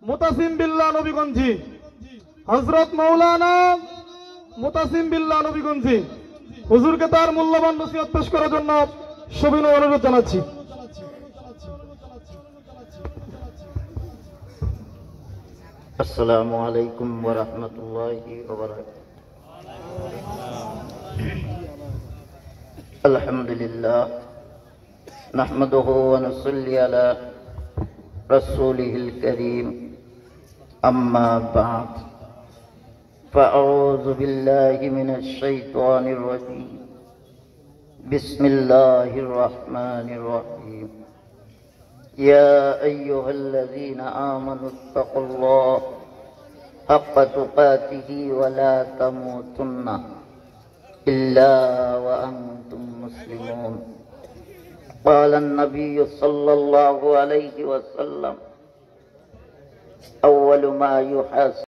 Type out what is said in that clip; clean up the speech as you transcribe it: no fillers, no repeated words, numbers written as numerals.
মুতাসিম বিল্লাহ নবীগঞ্জি, হযরত মাওলানা মুতাসিম বিল্লাহ নবীগঞ্জি হুজুরকে তার মূল্যবান নসিহত পেশ করার জন্য সবিনয় অনুরোধ জানাচ্ছি। আসসালামু আলাইকুম ওয়া রাহমাতুল্লাহি ওয়া বারাকাতুহু। আলহামদুলিল্লাহ নাহমাদুহু ওয়া নুসাল্লি আলা রাসূলিহিল কারীম, আম্মা বা'দ। ফাআউযু বিল্লাহি মিনাশ শাইতানির রাজীম। বিসমিল্লাহির রাহমানির রাহিম। يا أيها الذين آمنوا اتقوا الله حق تقاته ولا تموتن إلا وأنتم مسلمون. قال النبي صلى الله عليه وسلم: أول ما يحاسب